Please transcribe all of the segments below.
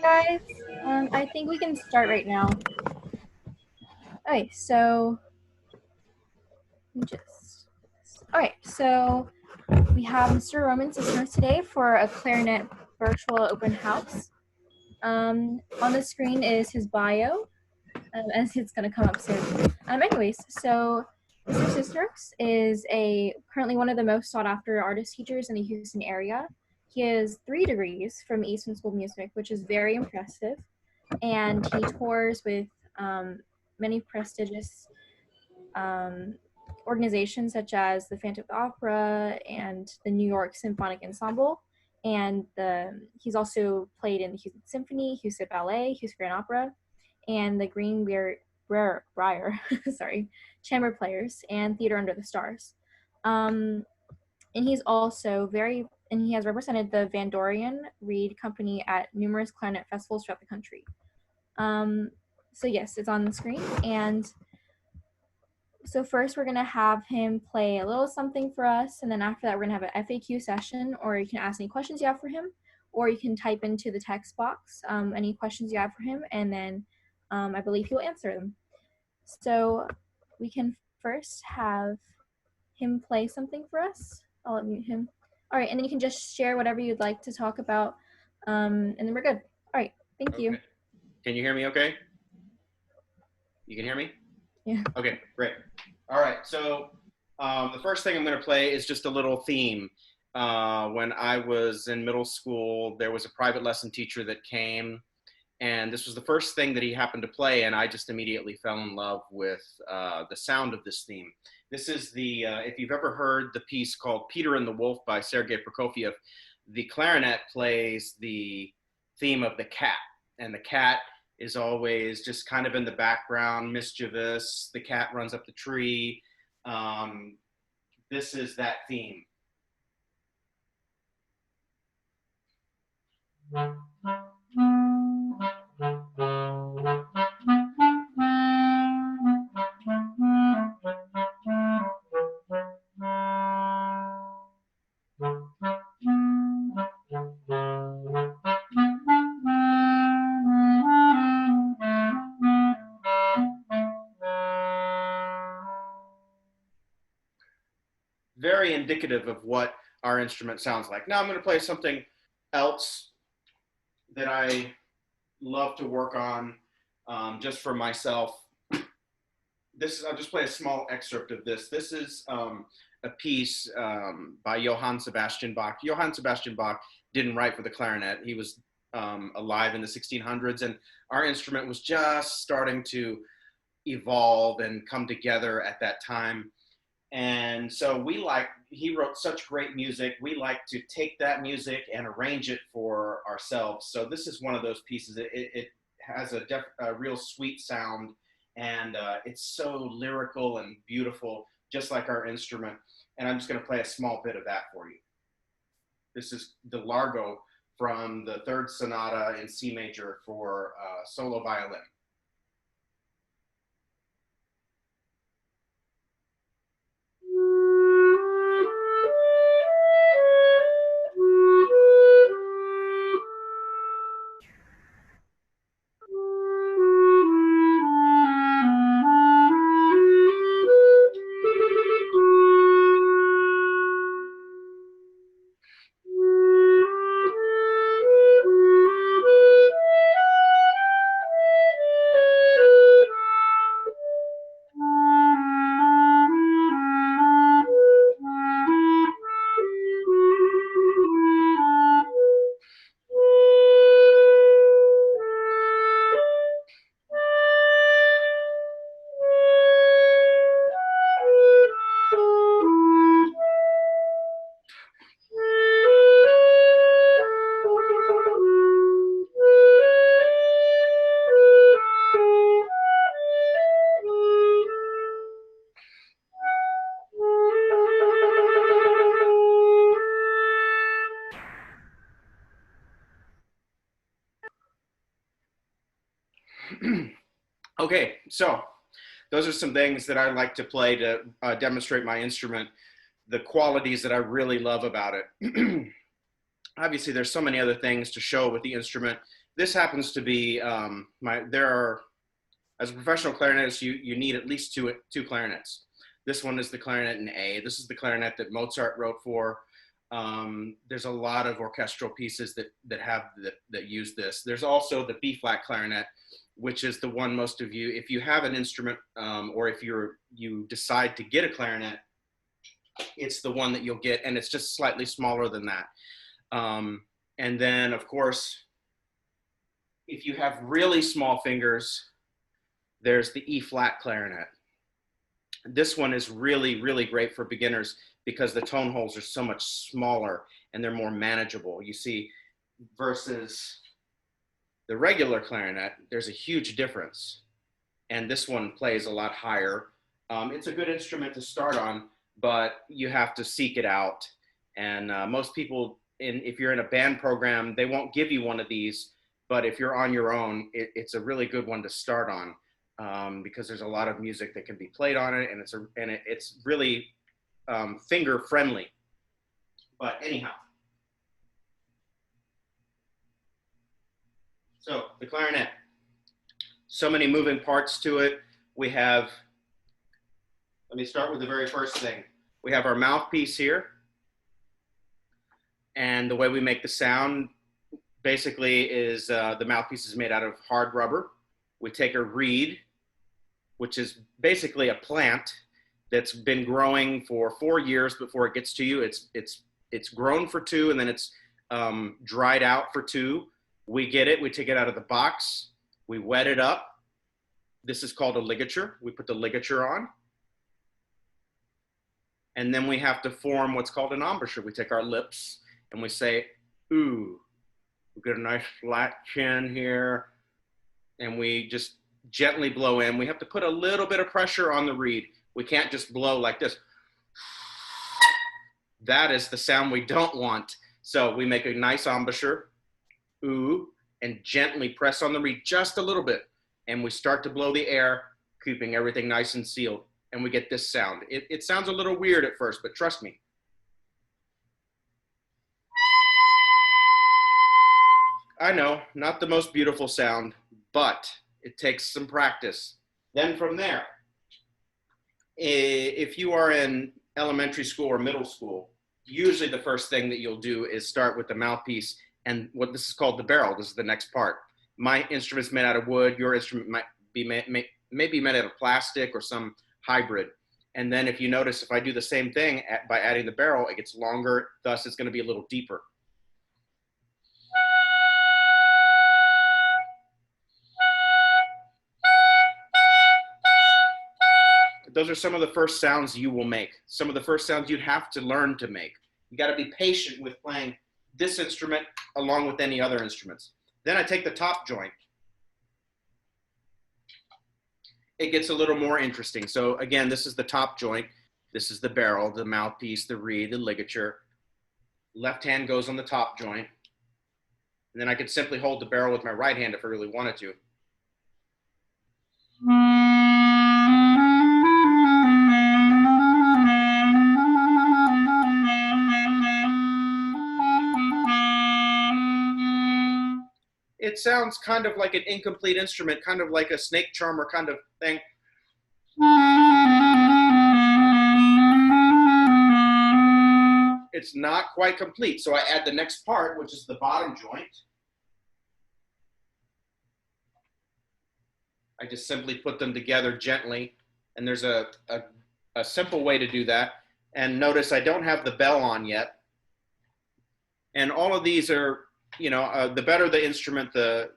Guys, I think we can start right now. Okay, so so we have Mr. Roman Cisneros today for a clarinet virtual open house. On the screen is his bio, as it's going to come up soon. Anyways, so Mr. Cisneros is currently one of the most sought after artist teachers in the Houston area. He has 3 degrees from Eastman School of Music, which is very impressive. And he tours with many prestigious organizations such as the Phantom Opera and the New York Symphonic Ensemble. And he's also played in the Houston Symphony, Houston Ballet, Houston Grand Opera, and the Greenbrier Chamber Players, and Theater Under the Stars. And he has represented the Van Dorian Reed Company at numerous clarinet festivals throughout the country. So yes, it's on the screen. And so first we're gonna have him play a little something for us, and then after that we're gonna have an FAQ session, or you can ask any questions you have for him, or you can type into the text box any questions you have for him, and then I believe he'll answer them. So we can first have him play something for us. I'll mute him. All right, and then you can just share whatever you'd like to talk about, and then we're good. All right, thank you. Can you hear me okay? You can hear me? Yeah. Okay, great. All right, so the first thing I'm going to play is just a little theme. When I was in middle school, there was a private lesson teacher that came, and this was the first thing that he happened to play, and I just immediately fell in love with the sound of this theme. This is if you've ever heard the piece called Peter and the Wolf by Sergei Prokofiev, the clarinet plays the theme of the cat, and the cat is always just kind of in the background, mischievous. The cat runs up the tree. This is that theme. very indicative of what our instrument sounds like. Now I'm going to play something else that I love to work on just for myself. I'll just play a small excerpt of this. This is a piece by Johann Sebastian Bach. Johann Sebastian Bach didn't write for the clarinet. He was alive in the 1600s, and our instrument was just starting to evolve and come together at that time. And so he wrote such great music. We like to take that music and arrange it for ourselves. So this is one of those pieces. It has a real sweet sound, and it's so lyrical and beautiful, just like our instrument. And I'm just going to play a small bit of that for you. This is the Largo from the third sonata in C major for solo violin. Okay, so those are some things that I like to play to demonstrate my instrument, the qualities that I really love about it. Obviously, there's so many other things to show with the instrument. This happens to be as a professional clarinetist, you need at least two clarinets. This one is the clarinet in A. This is the clarinet that Mozart wrote for. There's a lot of orchestral pieces that use this. There's also the B flat clarinet, which is the one most of you, if you have an instrument or if you decide to get a clarinet, it's the one that you'll get, and it's just slightly smaller than that. And then, of course, if you have really small fingers, there's the E flat clarinet. This one is really, really great for beginners because the tone holes are so much smaller and they're more manageable. You see, versus the regular clarinet, there's a huge difference. And this one plays a lot higher. It's a good instrument to start on, but you have to seek it out. And most people, if you're in a band program, they won't give you one of these. But if you're on your own, it's a really good one to start on because there's a lot of music that can be played on it, and it's really finger friendly. But anyhow. So the clarinet, so many moving parts to it. We have, let me start with the very first thing. We have our mouthpiece here. And the way we make the sound basically is the mouthpiece is made out of hard rubber. We take a reed, which is basically a plant that's been growing for 4 years before it gets to you. It's grown for 2 and then it's dried out for 2. We get it, we take it out of the box, we wet it up. This is called a ligature. We put the ligature on. And then we have to form what's called an embouchure. We take our lips and we say, ooh. We get a nice flat chin here. And we just gently blow in. We have to put a little bit of pressure on the reed. We can't just blow like this. That is the sound we don't want. So we make a nice embouchure. Ooh, and gently press on the reed just a little bit. And we start to blow the air, keeping everything nice and sealed. And we get this sound. It sounds a little weird at first, but trust me. I know, not the most beautiful sound, but it takes some practice. Then from there, if you are in elementary school or middle school, usually the first thing that you'll do is start with the mouthpiece and what this is called the barrel. This is the next part. My instrument's made out of wood. Your instrument might be made out of plastic or some hybrid. And then if you notice, if I do the same thing by adding the barrel, it gets longer. Thus, it's going to be a little deeper. Those are some of the first sounds you will make. Some of the first sounds you'd have to learn to make. You got to be patient with playing this instrument along with any other instruments. Then I take the top joint. It gets a little more interesting. So again, this is the top joint. This is the barrel, the mouthpiece, the reed, the ligature. Left hand goes on the top joint. And then I could simply hold the barrel with my right hand if I really wanted to. It sounds kind of like an incomplete instrument, kind of like a snake charmer kind of thing. It's not quite complete. So I add the next part, which is the bottom joint. I just simply put them together gently. And there's a simple way to do that. And notice I don't have the bell on yet. And all of these are, you know, the better the instrument,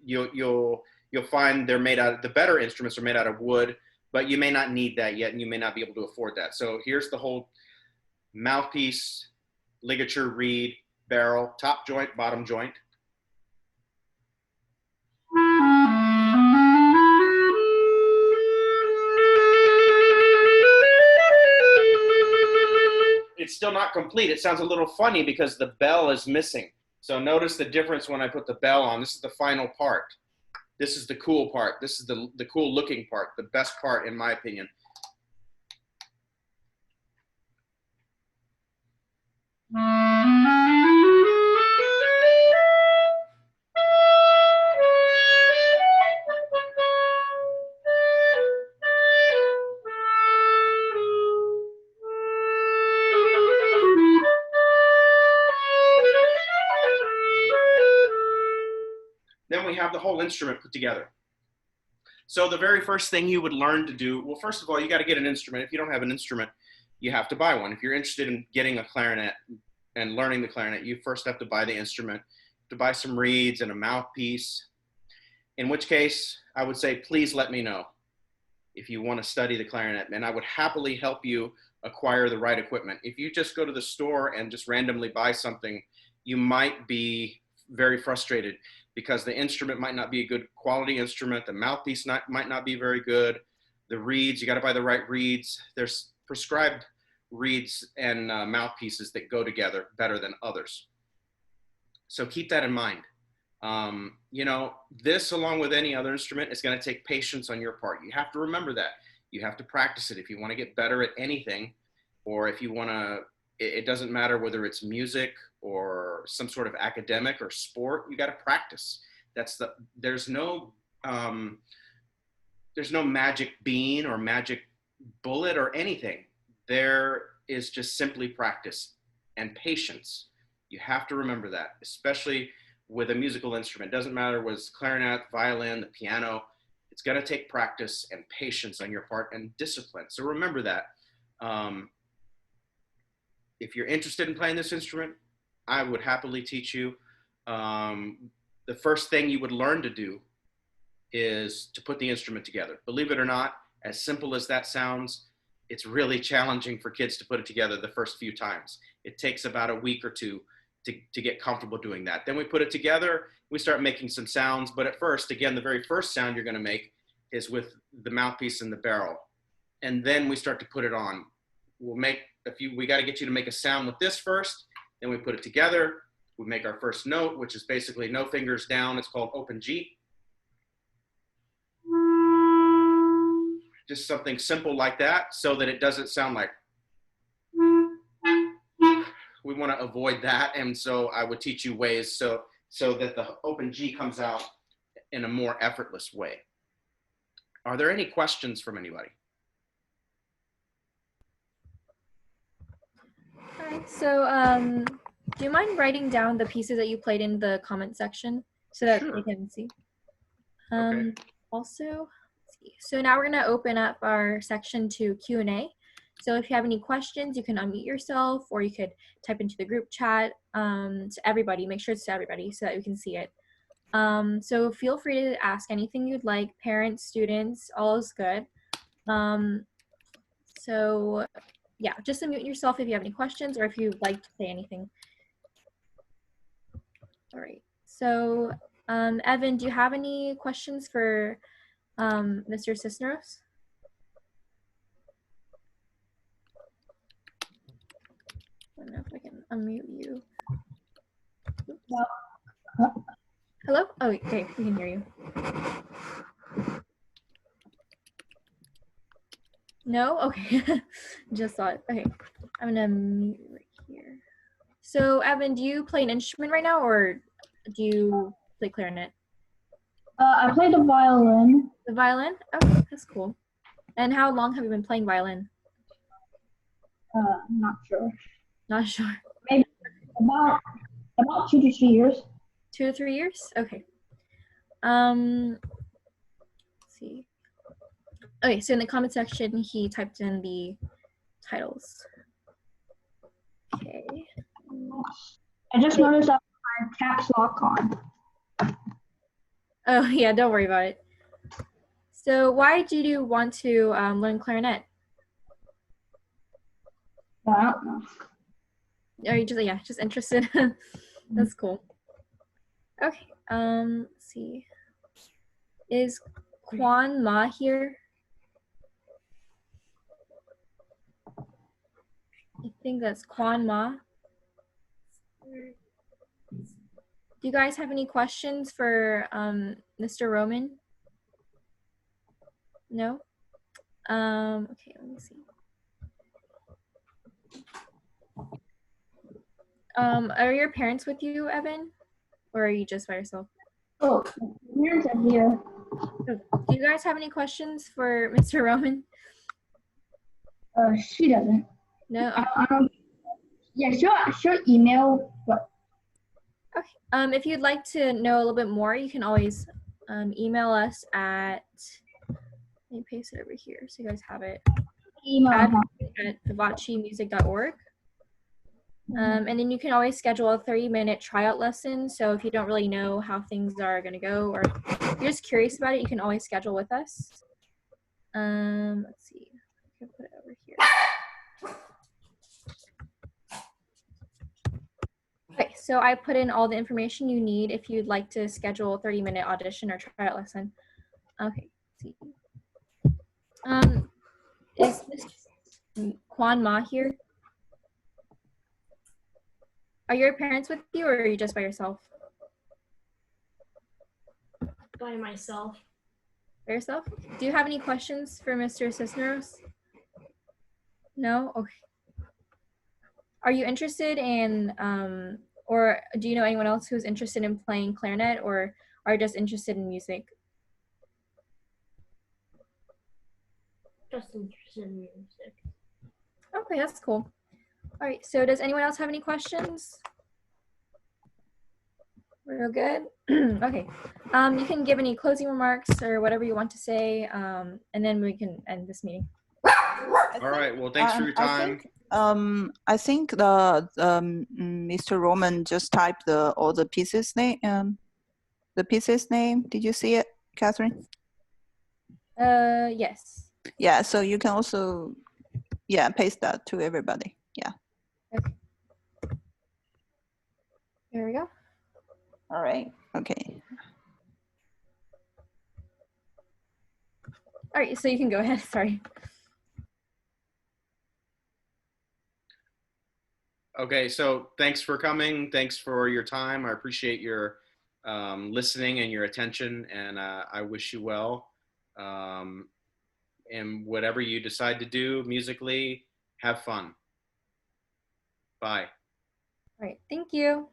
you'll find they're made out of, the better instruments are made out of wood, but you may not need that yet and you may not be able to afford that. So here's the whole mouthpiece, ligature, reed, barrel, top joint, bottom joint. It's still not complete. It sounds a little funny because the bell is missing. So notice the difference when I put the bell on. This is the final part. This is the cool part. This is the cool looking part, the best part in my opinion. Then we have the whole instrument put together. So the very first thing you would learn to do, well, first of all, you got to get an instrument. If you don't have an instrument, you have to buy one. If you're interested in getting a clarinet and learning the clarinet, you first have to buy the instrument, to buy some reeds and a mouthpiece, in which case I would say, please let me know if you want to study the clarinet, and I would happily help you acquire the right equipment. If you just go to the store and just randomly buy something, you might be very frustrated because the instrument might not be a good quality instrument. The mouthpiece might not be very good. The reeds, you got to buy the right reeds. There's prescribed reeds and mouthpieces that go together better than others. So keep that in mind. You know, this along with any other instrument is going to take patience on your part. You have to remember that. You have to practice it if you want to get better at anything, or if you want to, it doesn't matter whether it's music or some sort of academic or sport, you got to practice. There's no magic bean or magic bullet or anything. There is just simply practice and patience. You have to remember that, especially with a musical instrument. It doesn't matter whether it's clarinet, violin, the piano. It's going to take practice and patience on your part and discipline. So remember that. If you're interested in playing this instrument, I would happily teach you. The first thing you would learn to do is to put the instrument together. Believe it or not, as simple as that sounds, it's really challenging for kids to put it together the first few times. It takes about a week or two to get comfortable doing that. Then we put it together, we start making some sounds, but at first, again, the very first sound you're gonna make is with the mouthpiece and the barrel. And then we start to put it on. We gotta get you to make a sound with this first, then we put it together, we make our first note, which is basically no fingers down, it's called open G. Just something simple like that so that it doesn't sound like. We want to avoid that, and so I would teach you ways so that the open G comes out in a more effortless way. Are there any questions from anybody? So, do you mind writing down the pieces that you played in the comment section so that Sure. they can see? Okay. Also, let's see. So now we're gonna open up our section to Q&A. So if you have any questions, you can unmute yourself, or you could type into the group chat to everybody. Make sure it's to everybody so that we can see it. So feel free to ask anything you'd like. Parents, students, all is good. So yeah, just unmute yourself if you have any questions or if you'd like to say anything. All right. So Evan, do you have any questions for Mr. Cisneros? I don't know if I can unmute you. Hello? Oh, okay, we can hear you. No? Okay. Just saw it. Okay. I'm gonna mute you right here. So Evan, do you play an instrument right now or do you play clarinet? I play the violin. The violin? Okay, that's cool. And how long have you been playing violin? I'm not sure. Not sure. Maybe about 2 to 3 years. 2 to 3 years? Okay. Let's see. Okay, so in the comment section, he typed in the titles. Okay. I just noticed that I have caps lock on. Oh, yeah, don't worry about it. So why did you want to learn clarinet? I don't know. Are you just interested? That's cool. Okay, let's see. Is Kwan Ma here? I think that's Kwan Ma. Do you guys have any questions for Mr. Roman? No? Okay, let me see. Are your parents with you, Evan? Or are you just by yourself? Oh, parents are here. Do you guys have any questions for Mr. Roman? She doesn't. No? Yeah, she'll email, but Okay. If you'd like to know a little bit more, you can always email us at, let me paste it over here so you guys have it, email at her. vivacemusic.org. And then you can always schedule a 30-minute tryout lesson. So if you don't really know how things are going to go, or if you're just curious about it, you can always schedule with us. Let's see. I can put it over here. Okay, so I put in all the information you need if you'd like to schedule a 30-minute audition or tryout lesson. Okay, let's see. Is Miss Kwan Ma here? Are your parents with you, or are you just by yourself? By myself. By yourself? Do you have any questions for Mr. Cisneros? No? Okay. Are you interested in, or do you know anyone else who's interested in playing clarinet, or are you just interested in music? Just interested in music. Okay, that's cool. All right, so does anyone else have any questions? We're good? Okay. You can give any closing remarks or whatever you want to say, and then we can end this meeting. All right. Well, thanks for your time. I think the Mr. Roman just typed all the pieces name. The pieces name. Did you see it, Catherine? Yes. Yeah. So you can also, paste that to everybody. Yeah. Okay. There we go. All right. Okay. All right. So you can go ahead. Sorry. Okay, so thanks for coming. Thanks for your time. I appreciate your listening and your attention, and I wish you well. And whatever you decide to do musically, have fun. Bye. All right. Thank you.